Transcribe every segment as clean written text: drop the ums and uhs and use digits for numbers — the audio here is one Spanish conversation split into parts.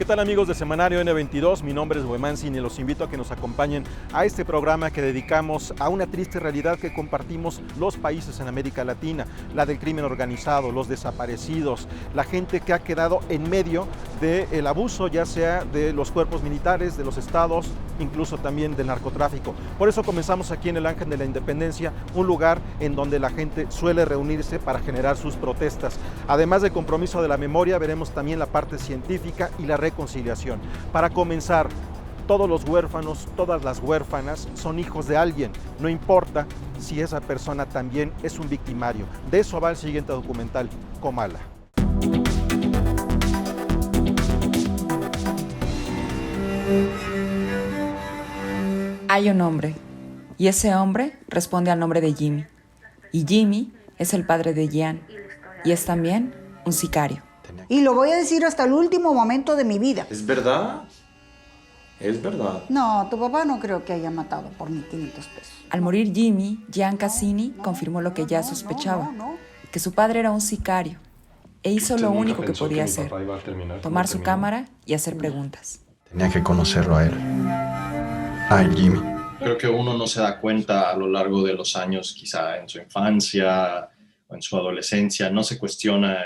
¿Qué tal, amigos de Semanario N22? Mi nombre es Buemansin y los invito a que nos acompañen a este programa que dedicamos a una triste realidad que compartimos los países en América Latina, la del crimen organizado, los desaparecidos, la gente que ha quedado en medio del abuso, ya sea de los cuerpos militares, de los estados, incluso también del narcotráfico. Por eso comenzamos aquí en el Ángel de la Independencia, un lugar en donde la gente suele reunirse para generar sus protestas. Además del compromiso de la memoria, veremos también la parte científica y la reconciliación. Para comenzar, todos los huérfanos, todas las huérfanas son hijos de alguien, no importa si esa persona también es un victimario. De eso va el siguiente documental, Comala. Hay un hombre, y ese hombre responde al nombre de Jimmy. Y Jimmy es el padre de Jean, y es también un sicario. Y lo voy a decir hasta el último momento de mi vida. ¿Es verdad? Es verdad. No, tu papá no creo que haya matado por 1,500 pesos. Al morir Jimmy, Jean Cassini confirmó lo que ya sospechaba, que su padre era un sicario, e hizo lo único que podía hacer, tomar su cámara y hacer preguntas. Tenía que conocerlo a él. Ay, Jimmy. Creo que uno no se da cuenta a lo largo de los años, quizá en su infancia o en su adolescencia, no se cuestiona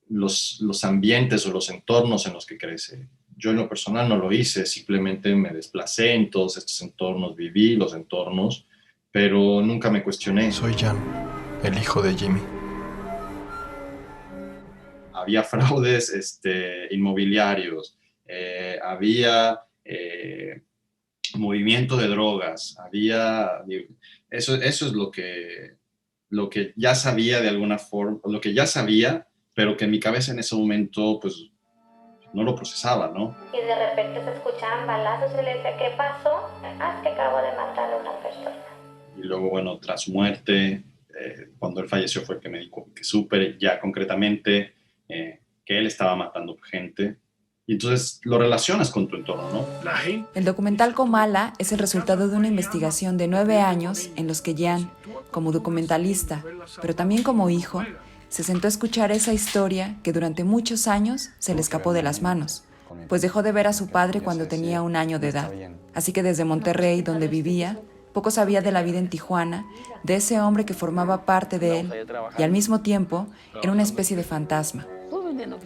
los ambientes o los entornos en los que crece. Yo en lo personal no lo hice, simplemente me desplacé en todos estos entornos, viví los entornos, pero nunca me cuestioné. Soy Jan, el hijo de Jimmy. Había fraudes inmobiliarios, había movimiento de drogas, eso es lo que ya sabía de alguna forma, lo que ya sabía, pero que en mi cabeza en ese momento pues no lo procesaba, ¿no? Y de repente se escuchaban balazos y le decía, ¿qué pasó? Ah, es que acabo de matar a una persona. Y luego, bueno, tras su muerte, cuando él falleció fue que me di que supe ya concretamente que él estaba matando gente. Y entonces lo relacionas con tu entorno, ¿no? El documental Comala es el resultado de una investigación de 9 años en los que Jean, como documentalista, pero también como hijo, se sentó a escuchar esa historia que durante muchos años se le escapó de las manos, pues dejó de ver a su padre cuando tenía 1 año de edad. Así que desde Monterrey, donde vivía, poco sabía de la vida en Tijuana, de ese hombre que formaba parte de él y al mismo tiempo era una especie de fantasma.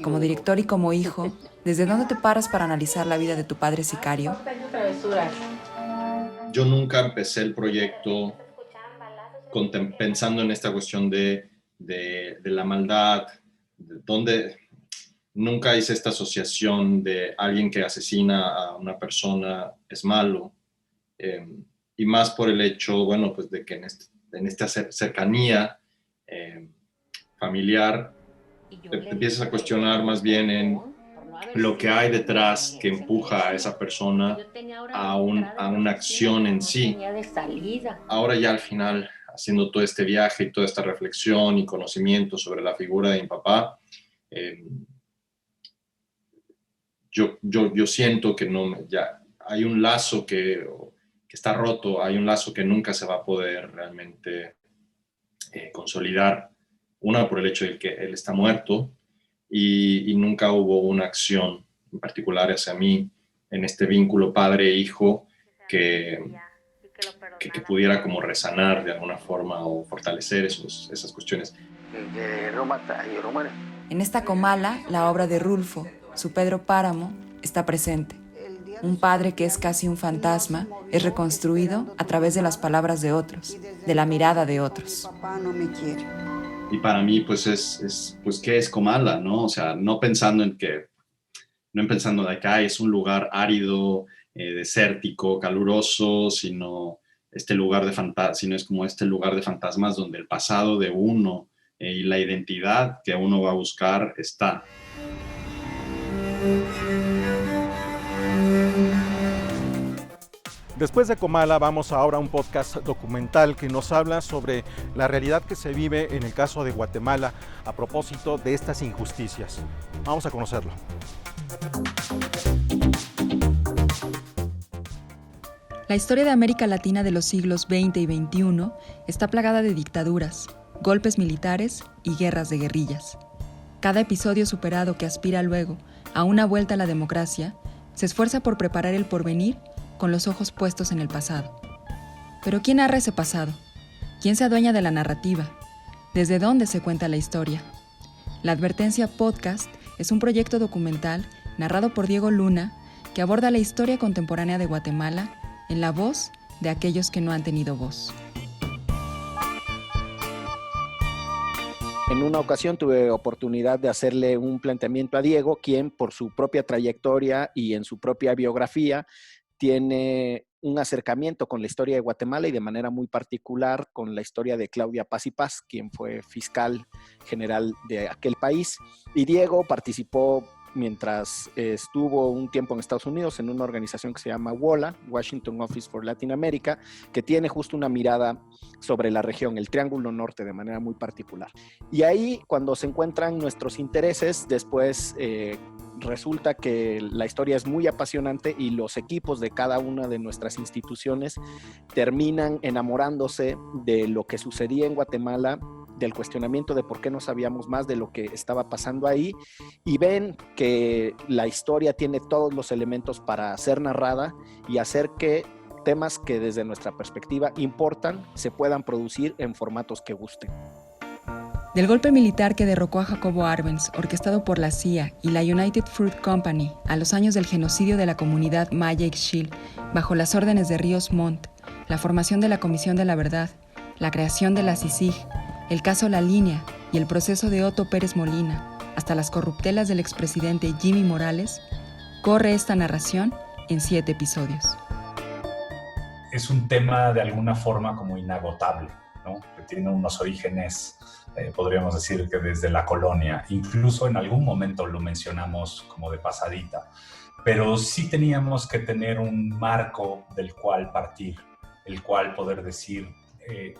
Como director y como hijo, ¿desde dónde te paras para analizar la vida de tu padre sicario? Yo nunca empecé el proyecto pensando en esta cuestión de la maldad, donde nunca hice esta asociación de alguien que asesina a una persona es malo, y más por el hecho, bueno, pues de que en esta cercanía familiar te empiezas a cuestionar más bien en lo que hay detrás que empuja a esa persona a una acción en sí. Ahora ya al final, haciendo todo este viaje y toda esta reflexión y conocimiento sobre la figura de mi papá, yo siento que ya hay un lazo que está roto, hay un lazo que nunca se va a poder realmente consolidar. Una, por el hecho de que él está muerto y nunca hubo una acción en particular hacia mí en este vínculo padre-hijo que pudiera como resanar de alguna forma o fortalecer esas cuestiones. En esta Comala, la obra de Rulfo, su Pedro Páramo, está presente. Un padre que es casi un fantasma es reconstruido a través de las palabras de otros, de la mirada de otros. Papá no me quiere. Y para mí, pues, ¿qué es Comala, no? O sea, no pensando de que acá es un lugar árido, desértico, caluroso, sino es como este lugar de fantasmas donde el pasado de uno y la identidad que uno va a buscar está. Después de Comala vamos ahora a un podcast documental que nos habla sobre la realidad que se vive en el caso de Guatemala a propósito de estas injusticias. Vamos a conocerlo. La historia de América Latina de los siglos XX y XXI está plagada de dictaduras, golpes militares y guerras de guerrillas. Cada episodio superado que aspira luego a una vuelta a la democracia, se esfuerza por preparar el porvenir con los ojos puestos en el pasado. Pero ¿quién narra ese pasado? ¿Quién se adueña de la narrativa? ¿Desde dónde se cuenta la historia? La Advertencia Podcast es un proyecto documental narrado por Diego Luna que aborda la historia contemporánea de Guatemala en la voz de aquellos que no han tenido voz. En una ocasión tuve oportunidad de hacerle un planteamiento a Diego, quien por su propia trayectoria y en su propia biografía tiene un acercamiento con la historia de Guatemala y de manera muy particular con la historia de Claudia Paz y Paz, quien fue fiscal general de aquel país. Y Diego participó mientras estuvo un tiempo en Estados Unidos en una organización que se llama WOLA, Washington Office for Latin America, que tiene justo una mirada sobre la región, el Triángulo Norte, de manera muy particular. Y ahí, cuando se encuentran nuestros intereses, después resulta que la historia es muy apasionante y los equipos de cada una de nuestras instituciones terminan enamorándose de lo que sucedía en Guatemala, del cuestionamiento de por qué no sabíamos más de lo que estaba pasando ahí, y ven que la historia tiene todos los elementos para ser narrada y hacer que temas que desde nuestra perspectiva importan se puedan producir en formatos que gusten. Del golpe militar que derrocó a Jacobo Arbenz, orquestado por la CIA y la United Fruit Company a los años del genocidio de la comunidad maya Ixchil, bajo las órdenes de Ríos Montt, la formación de la Comisión de la Verdad, la creación de la CICIG, el caso La Línea y el proceso de Otto Pérez Molina, hasta las corruptelas del expresidente Jimmy Morales, corre esta narración en 7 episodios. Es un tema de alguna forma como inagotable, ¿no? Que tiene unos orígenes, podríamos decir que desde la colonia, incluso en algún momento lo mencionamos como de pasadita, pero sí teníamos que tener un marco del cual partir, el cual poder decir,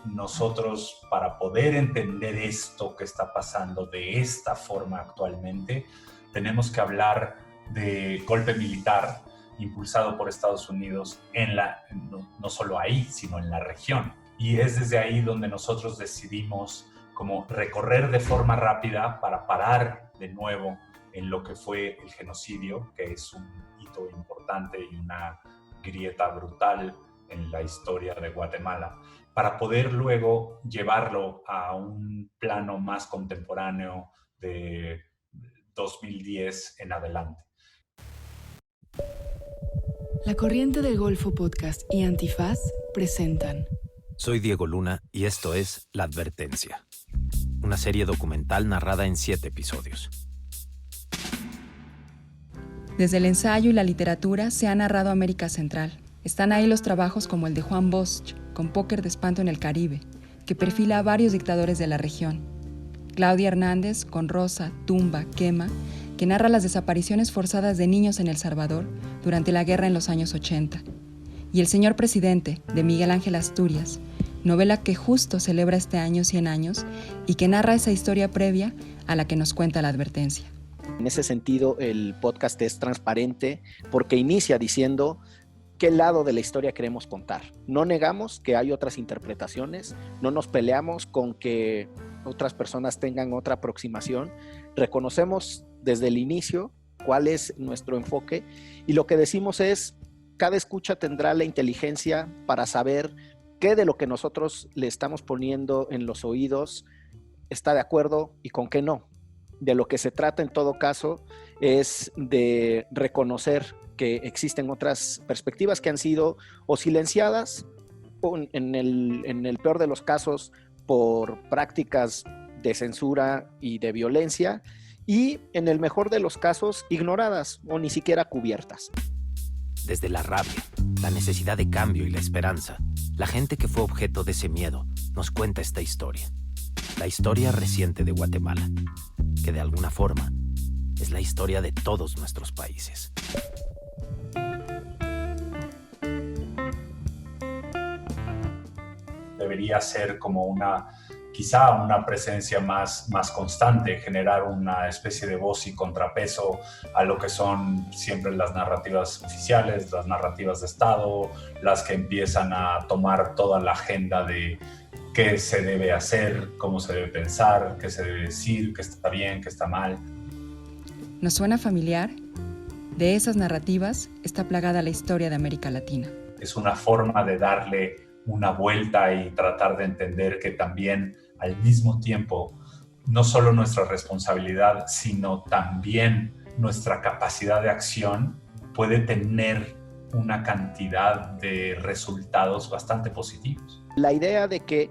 nosotros para poder entender esto que está pasando de esta forma actualmente, tenemos que hablar de golpe militar impulsado por Estados Unidos no solo ahí, sino en la región. Y es desde ahí donde nosotros decidimos como recorrer de forma rápida para parar de nuevo en lo que fue el genocidio, que es un hito importante y una grieta brutal en la historia de Guatemala, para poder luego llevarlo a un plano más contemporáneo de 2010 en adelante. La Corriente del Golfo Podcast y Antifaz presentan. Soy Diego Luna y esto es La Advertencia, una serie documental narrada en 7 episodios. Desde el ensayo y la literatura se ha narrado América Central. Están ahí los trabajos como el de Juan Bosch, con Póker de Espanto en el Caribe, que perfila a varios dictadores de la región. Claudia Hernández, con Rosa, Tumba, Quema, que narra las desapariciones forzadas de niños en El Salvador durante la guerra en los años 80. Y El Señor Presidente, de Miguel Ángel Asturias, novela que justo celebra este año 100 años y que narra esa historia previa a la que nos cuenta La Advertencia. En ese sentido, el podcast es transparente porque inicia diciendo qué lado de la historia queremos contar. No negamos que hay otras interpretaciones, no nos peleamos con que otras personas tengan otra aproximación, reconocemos desde el inicio cuál es nuestro enfoque y lo que decimos es, cada escucha tendrá la inteligencia para saber qué de lo que nosotros le estamos poniendo en los oídos está de acuerdo y con qué no. De lo que se trata en todo caso es de reconocer que existen otras perspectivas que han sido o silenciadas o en el peor de los casos por prácticas de censura y de violencia y en el mejor de los casos ignoradas o ni siquiera cubiertas. Desde la rabia, la necesidad de cambio y la esperanza, la gente que fue objeto de ese miedo nos cuenta esta historia. La historia reciente de Guatemala, que de alguna forma es la historia de todos nuestros países. Debería ser como quizá una presencia más constante, generar una especie de voz y contrapeso a lo que son siempre las narrativas oficiales, las narrativas de Estado, las que empiezan a tomar toda la agenda de qué se debe hacer, cómo se debe pensar, qué se debe decir, qué está bien, qué está mal. ¿Nos suena familiar? De esas narrativas está plagada la historia de América Latina. Es una forma de darle una vuelta y tratar de entender que también al mismo tiempo no solo nuestra responsabilidad, sino también nuestra capacidad de acción puede tener una cantidad de resultados bastante positivos. La idea de que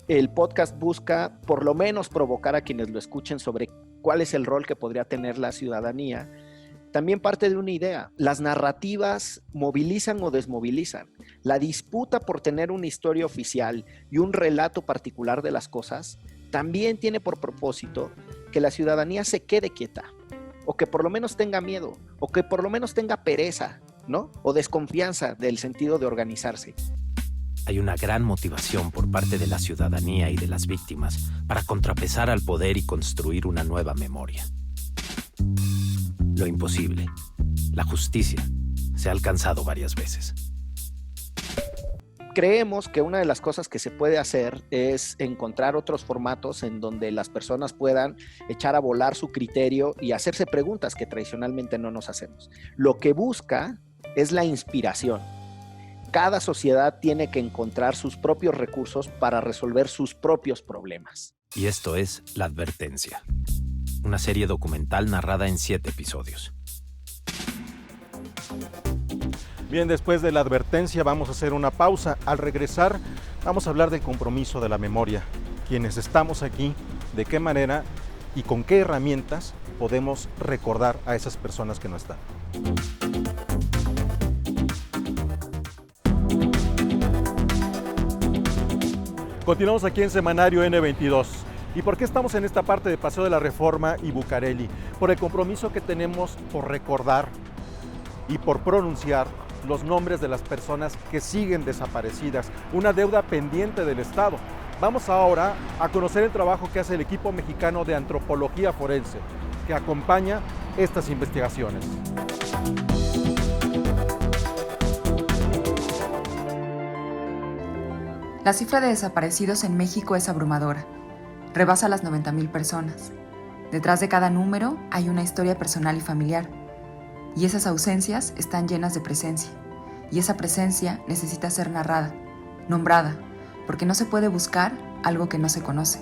el podcast busca por lo menos provocar a quienes lo escuchen sobre cuál es el rol que podría tener la ciudadanía, también parte de una idea. Las narrativas movilizan o desmovilizan. La disputa por tener una historia oficial y un relato particular de las cosas también tiene por propósito que la ciudadanía se quede quieta, o que por lo menos tenga miedo, o que por lo menos tenga pereza, ¿no? O desconfianza del sentido de organizarse. Hay una gran motivación por parte de la ciudadanía y de las víctimas para contrapesar al poder y construir una nueva memoria. Lo imposible, la justicia, se ha alcanzado varias veces. Creemos que una de las cosas que se puede hacer es encontrar otros formatos en donde las personas puedan echar a volar su criterio y hacerse preguntas que tradicionalmente no nos hacemos. Lo que busca es la inspiración. Cada sociedad tiene que encontrar sus propios recursos para resolver sus propios problemas. Y esto es La Advertencia, una serie documental narrada en 7 episodios. Bien, después de La Advertencia vamos a hacer una pausa. Al regresar vamos a hablar del compromiso de la memoria. Quienes estamos aquí, de qué manera y con qué herramientas podemos recordar a esas personas que no están. Continuamos aquí en Semanario N22. ¿Y por qué estamos en esta parte de Paseo de la Reforma y Bucareli? Por el compromiso que tenemos por recordar y por pronunciar los nombres de las personas que siguen desaparecidas, una deuda pendiente del Estado. Vamos ahora a conocer el trabajo que hace el equipo mexicano de antropología forense, que acompaña estas investigaciones. La cifra de desaparecidos en México es abrumadora. Rebasa las 90,000 personas. Detrás de cada número hay una historia personal y familiar. Y esas ausencias están llenas de presencia. Y esa presencia necesita ser narrada, nombrada, porque no se puede buscar algo que no se conoce.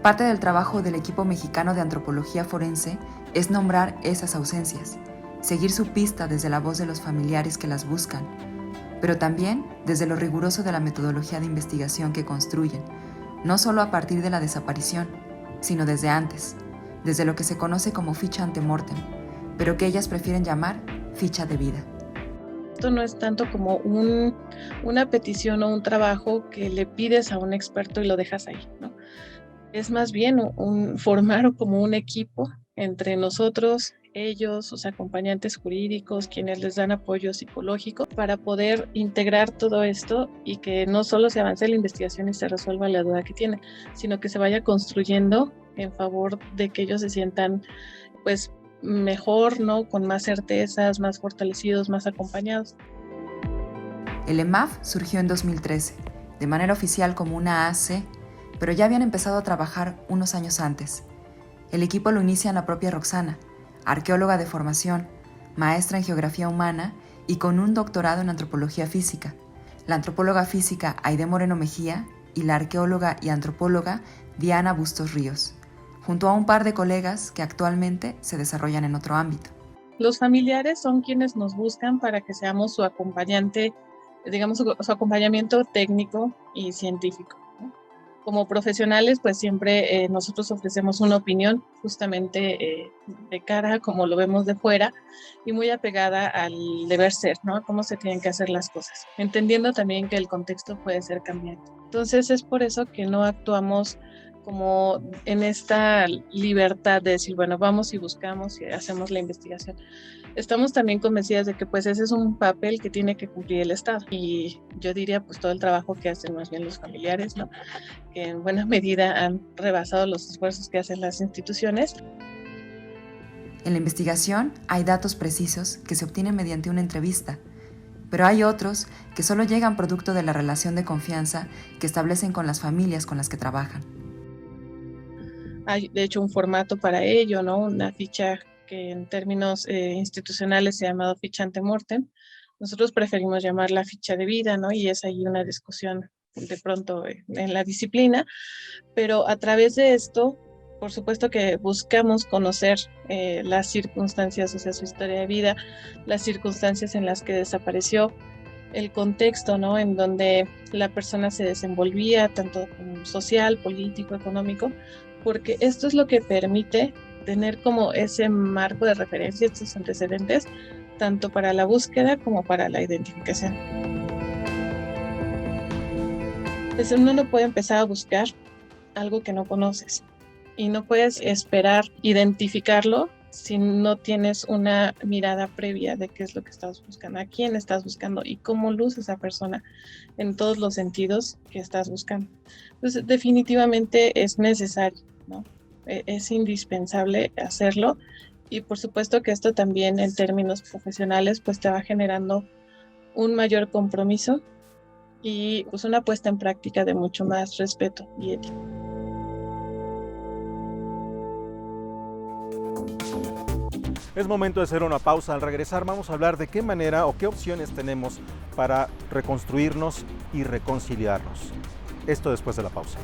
Parte del trabajo del equipo mexicano de antropología forense es nombrar esas ausencias, seguir su pista desde la voz de los familiares que las buscan, pero también desde lo riguroso de la metodología de investigación que construyen, no solo a partir de la desaparición, sino desde antes, desde lo que se conoce como ficha antemortem, pero que ellas prefieren llamar ficha de vida. Esto no es tanto como una petición o un trabajo que le pides a un experto y lo dejas ahí, ¿no? Es más bien formar como un equipo entre nosotros, ellos, sus acompañantes jurídicos, quienes les dan apoyo psicológico, para poder integrar todo esto y que no solo se avance la investigación y se resuelva la duda que tienen, sino que se vaya construyendo en favor de que ellos se sientan, pues, mejor, ¿no? Con más certezas, más fortalecidos, más acompañados. El EMAF surgió en 2013, de manera oficial como una AC, pero ya habían empezado a trabajar unos años antes. El equipo lo inicia la propia Roxana, arqueóloga de formación, maestra en geografía humana y con un doctorado en antropología física, la antropóloga física Aide Moreno Mejía y la arqueóloga y antropóloga Diana Bustos Ríos, junto a un par de colegas que actualmente se desarrollan en otro ámbito. Los familiares son quienes nos buscan para que seamos su acompañante, digamos, su acompañamiento técnico y científico, ¿no? Como profesionales, pues siempre nosotros ofrecemos una opinión justamente de cara, como lo vemos de fuera, y muy apegada al deber ser, ¿no? Cómo se tienen que hacer las cosas, entendiendo también que el contexto puede ser cambiante. Entonces es por eso que no actuamos como en esta libertad de decir, bueno, vamos y buscamos y hacemos la investigación. Estamos también convencidas de que pues ese es un papel que tiene que cumplir el Estado. Y yo diría pues todo el trabajo que hacen más bien los familiares, ¿no? Que en buena medida han rebasado los esfuerzos que hacen las instituciones. En la investigación hay datos precisos que se obtienen mediante una entrevista, pero hay otros que solo llegan producto de la relación de confianza que establecen con las familias con las que trabajan. Hay de hecho un formato para ello, ¿no? Una ficha que en términos institucionales se ha llamado ficha antemortem. Nosotros preferimos llamarla ficha de vida, ¿no? Y es ahí una discusión de pronto en la disciplina, pero a través de esto, por supuesto que buscamos conocer las circunstancias, o sea, su historia de vida, las circunstancias en las que desapareció, el contexto, ¿no? En donde la persona se desenvolvía, tanto social, político, económico, porque esto es lo que permite tener como ese marco de referencia, estos antecedentes, tanto para la búsqueda como para la identificación. Entonces uno no puede empezar a buscar algo que no conoces y no puedes esperar identificarlo si no tienes una mirada previa de qué es lo que estás buscando, a quién estás buscando y cómo luce esa persona en todos los sentidos que estás buscando. Entonces definitivamente es necesario, ¿no? Es indispensable hacerlo, y por supuesto que esto también en términos profesionales pues te va generando un mayor compromiso y pues una puesta en práctica de mucho más respeto y ética. Es momento de hacer una pausa. Al regresar vamos a hablar de qué manera o qué opciones tenemos para reconstruirnos y reconciliarnos. Esto después de la pausa.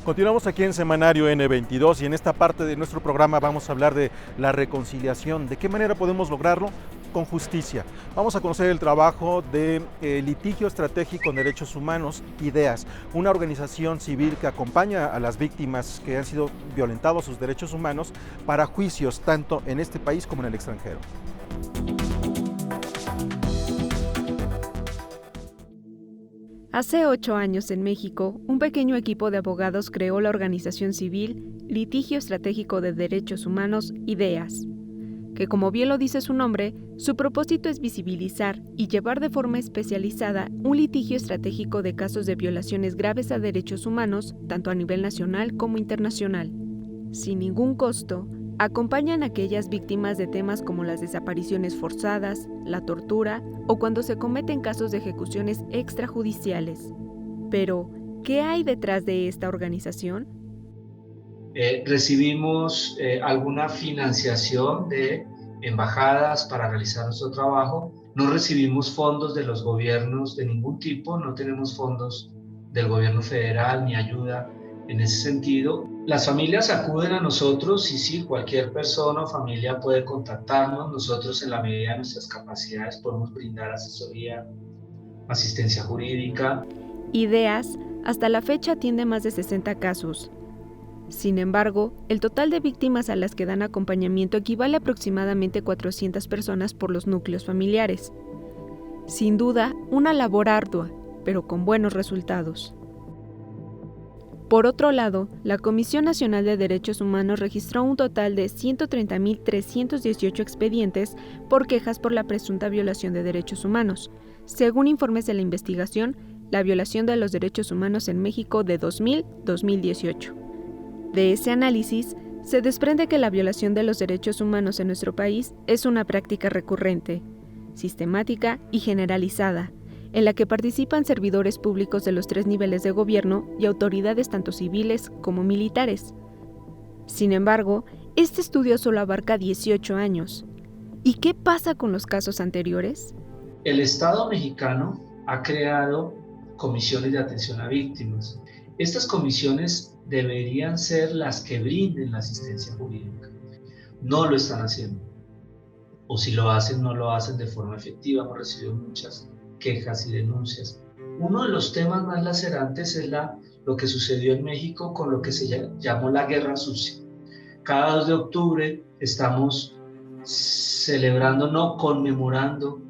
Continuamos aquí en Semanario N22 y en esta parte de nuestro programa vamos a hablar de la reconciliación. ¿De qué manera podemos lograrlo? Con justicia. Vamos a conocer el trabajo de Litigio Estratégico en Derechos Humanos, IDEAS, una organización civil que acompaña a las víctimas que han sido violentados sus derechos humanos para juicios tanto en este país como en el extranjero. Hace 8 años en México, un pequeño equipo de abogados creó la organización civil Litigio Estratégico de Derechos Humanos, IDEAS, que como bien lo dice su nombre, su propósito es visibilizar y llevar de forma especializada un litigio estratégico de casos de violaciones graves a derechos humanos, tanto a nivel nacional como internacional. Sin ningún costo, acompañan a aquellas víctimas de temas como las desapariciones forzadas, la tortura o cuando se cometen casos de ejecuciones extrajudiciales. Pero, ¿qué hay detrás de esta organización? Recibimos alguna financiación de embajadas para realizar nuestro trabajo. No recibimos fondos de los gobiernos de ningún tipo, no tenemos fondos del gobierno federal ni ayuda en ese sentido. Las familias acuden a nosotros y sí, cualquier persona o familia puede contactarnos. Nosotros, en la medida de nuestras capacidades, podemos brindar asesoría, asistencia jurídica. IDEAS hasta la fecha atiende más de 60 casos. Sin embargo, el total de víctimas a las que dan acompañamiento equivale a aproximadamente 400 personas por los núcleos familiares. Sin duda, una labor ardua, pero con buenos resultados. Por otro lado, la Comisión Nacional de Derechos Humanos registró un total de 130.318 expedientes por quejas por la presunta violación de derechos humanos, según informes de la investigación La violación de los derechos humanos en México de 2000-2018. De ese análisis, se desprende que la violación de los derechos humanos en nuestro país es una práctica recurrente, sistemática y generalizada, en la que participan servidores públicos de los 3 niveles de gobierno y autoridades tanto civiles como militares. Sin embargo, este estudio solo abarca 18 años. ¿Y qué pasa con los casos anteriores? El Estado mexicano ha creado comisiones de atención a víctimas. Estas comisiones deberían ser las que brinden la asistencia jurídica. No lo están haciendo. O si lo hacen, no lo hacen de forma efectiva. Hemos recibido muchas quejas y denuncias. Uno de los temas más lacerantes es lo que sucedió en México con lo que se llamó la Guerra Sucia. Cada 2 de octubre estamos celebrando, no conmemorando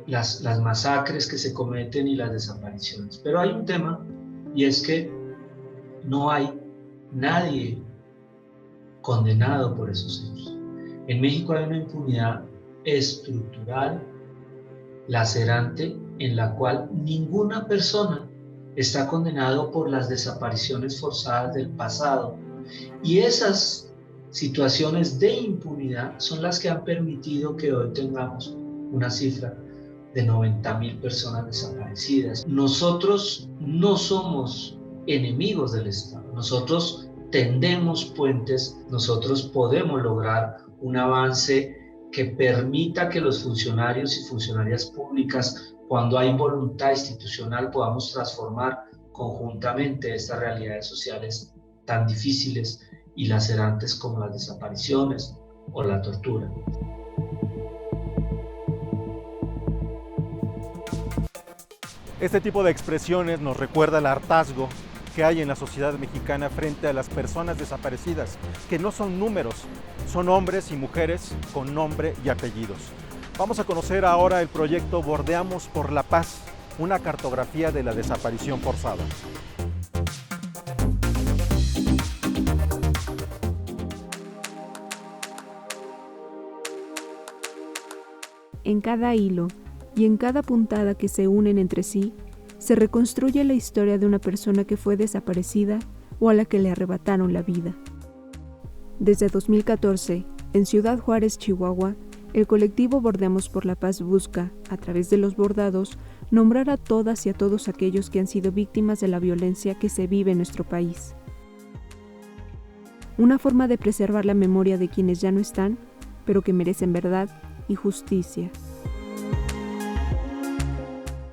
las masacres que se cometen y las desapariciones. Pero hay un tema, y es que no hay nadie condenado por esos hechos. En México hay una impunidad estructural, lacerante, en la cual ninguna persona está condenado por las desapariciones forzadas del pasado. Y esas situaciones de impunidad son las que han permitido que hoy tengamos una cifra de 90,000 personas desaparecidas. Nosotros no somos enemigos del Estado, nosotros tendemos puentes, nosotros podemos lograr un avance que permita que los funcionarios y funcionarias públicas, cuando hay voluntad institucional, podamos transformar conjuntamente estas realidades sociales tan difíciles y lacerantes como las desapariciones o la tortura. Este tipo de expresiones nos recuerda el hartazgo que hay en la sociedad mexicana frente a las personas desaparecidas, que no son números, son hombres y mujeres con nombre y apellidos. Vamos a conocer ahora el proyecto Bordeamos por la Paz, una cartografía de la desaparición forzada. En cada hilo y en cada puntada que se unen entre sí, se reconstruye la historia de una persona que fue desaparecida o a la que le arrebataron la vida. Desde 2014, en Ciudad Juárez, Chihuahua, el colectivo Bordeamos por la Paz busca, a través de los bordados, nombrar a todas y a todos aquellos que han sido víctimas de la violencia que se vive en nuestro país. Una forma de preservar la memoria de quienes ya no están, pero que merecen verdad y justicia.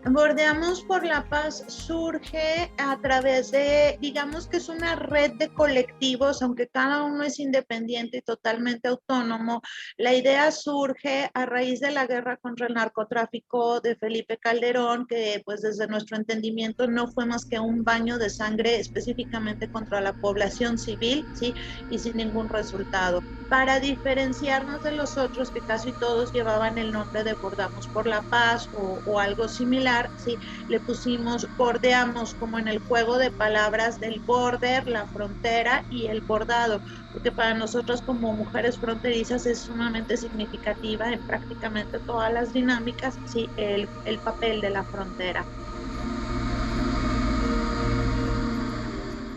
Bordeamos por la Paz surge a través de, digamos que es una red de colectivos, aunque cada uno es independiente y totalmente autónomo. La idea surge a raíz de la guerra contra el narcotráfico de Felipe Calderón, que pues desde nuestro entendimiento no fue más que un baño de sangre específicamente contra la población civil, ¿sí? Y sin ningún resultado. Para diferenciarnos de los otros, que casi todos llevaban el nombre de Bordeamos por la Paz o algo similar, ¿sí? Le pusimos bordeamos como en el juego de palabras del border, la frontera y el bordado, porque para nosotros como mujeres fronterizas es sumamente significativa en prácticamente todas las dinámicas, ¿sí? El papel de la frontera.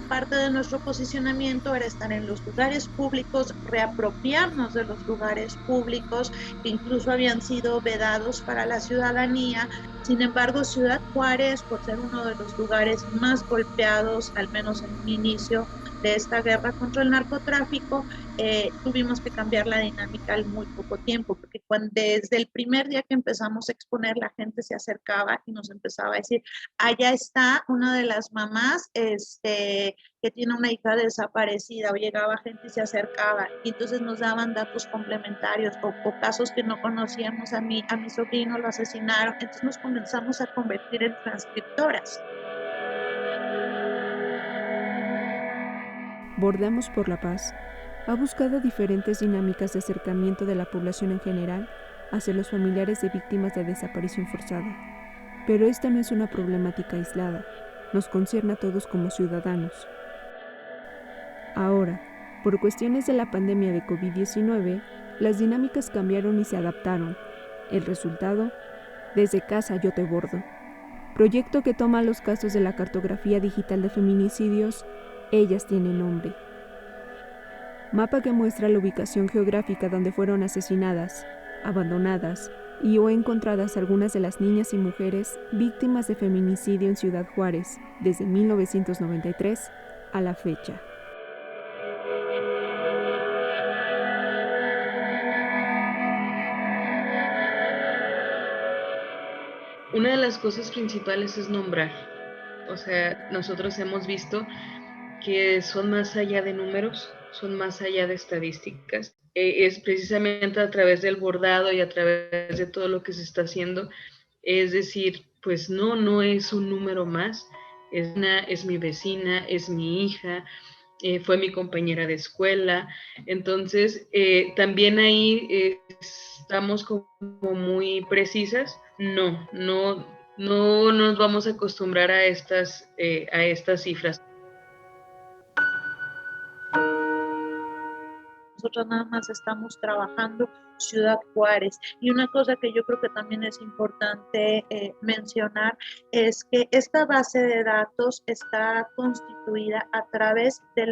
Parte de nuestro posicionamiento era estar en los lugares públicos, reapropiarnos de los lugares públicos que incluso habían sido vedados para la ciudadanía. Sin embargo, Ciudad Juárez, por ser uno de los lugares más golpeados, al menos en un inicio de esta guerra contra el narcotráfico, tuvimos que cambiar la dinámica al muy poco tiempo, porque desde el primer día que empezamos a exponer, la gente se acercaba y nos empezaba a decir, allá está una de las mamás que tiene una hija desaparecida, o llegaba gente y se acercaba, y entonces nos daban datos complementarios, o casos que no conocíamos. A mi sobrino lo asesinaron, entonces nos comenzamos a convertir en transcriptoras. Bordeamos por la Paz ha buscado diferentes dinámicas de acercamiento de la población en general hacia los familiares de víctimas de desaparición forzada. Pero esta no es una problemática aislada, nos concierne a todos como ciudadanos. Ahora, por cuestiones de la pandemia de COVID-19, las dinámicas cambiaron y se adaptaron. El resultado, Desde Casa Yo Te Bordo, proyecto que toma los casos de la cartografía digital de feminicidios, Ellas Tienen Nombre. Mapa que muestra la ubicación geográfica donde fueron asesinadas, abandonadas y o encontradas algunas de las niñas y mujeres víctimas de feminicidio en Ciudad Juárez desde 1993 a la fecha. Una de las cosas principales es nombrar. O sea, nosotros hemos visto que son más allá de números, son más allá de estadísticas. Es precisamente a través del bordado y a través de todo lo que se está haciendo. Es decir, pues no es un número más, es mi vecina, es mi hija, fue mi compañera de escuela. Entonces, también ahí estamos como muy precisas. No nos vamos a acostumbrar a estas cifras. Nosotros nada más estamos trabajando Ciudad Juárez. Y una cosa que yo creo que también es importante mencionar es que esta base de datos está constituida a través de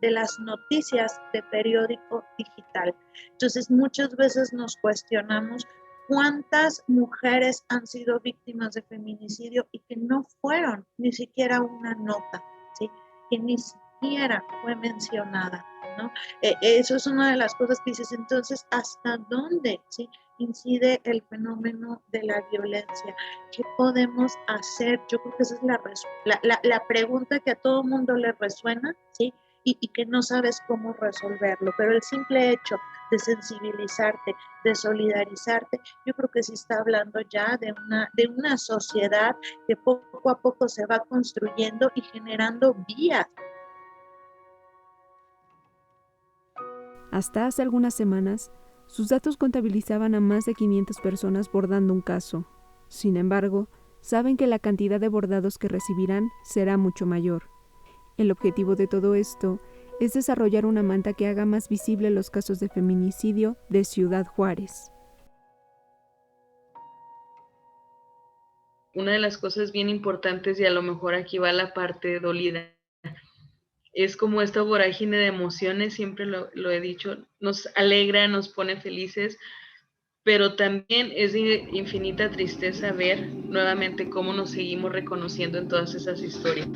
las noticias de periódico digital. Entonces muchas veces nos cuestionamos ¿Cuántas mujeres han sido víctimas de feminicidio y que no fueron ni siquiera una nota, ¿sí? Que ni siquiera fue mencionada, ¿no? Eso es una de las cosas que dices, entonces, ¿hasta dónde, ¿sí? incide el fenómeno de la violencia? ¿Qué podemos hacer? Yo creo que esa es la pregunta que a todo mundo le resuena, ¿sí? Y que no sabes cómo resolverlo, pero el simple hecho de sensibilizarte, de solidarizarte, yo creo que sí está hablando ya de una sociedad que poco a poco se va construyendo y generando vías. Hasta hace algunas semanas, sus datos contabilizaban a más de 500 personas bordando un caso. Sin embargo, saben que la cantidad de bordados que recibirán será mucho mayor. El objetivo de todo esto es desarrollar una manta que haga más visible los casos de feminicidio de Ciudad Juárez. Una de las cosas bien importantes, y a lo mejor aquí va la parte dolida, es como esta vorágine de emociones, siempre lo he dicho, nos alegra, nos pone felices, pero también es de infinita tristeza ver nuevamente cómo nos seguimos reconociendo en todas esas historias.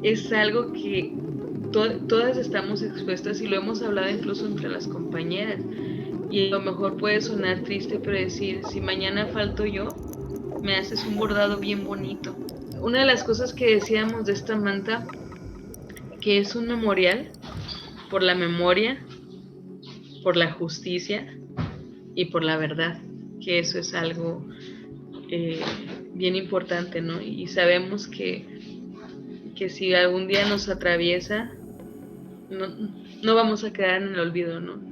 Es algo que todas estamos expuestas y lo hemos hablado incluso entre las compañeras. Y a lo mejor puede sonar triste, pero decir, si mañana falto yo, me haces un bordado bien bonito. Una de las cosas que decíamos de esta manta, que es un memorial por la memoria, por la justicia y por la verdad, que eso es algo bien importante, ¿no? Y sabemos que si algún día nos atraviesa, no vamos a quedar en el olvido, ¿no?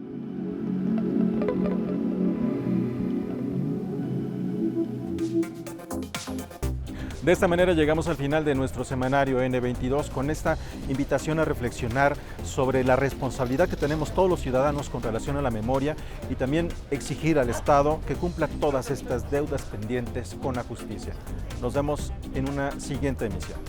De esta manera llegamos al final de nuestro semanario N22 con esta invitación a reflexionar sobre la responsabilidad que tenemos todos los ciudadanos con relación a la memoria y también exigir al Estado que cumpla todas estas deudas pendientes con la justicia. Nos vemos en una siguiente emisión.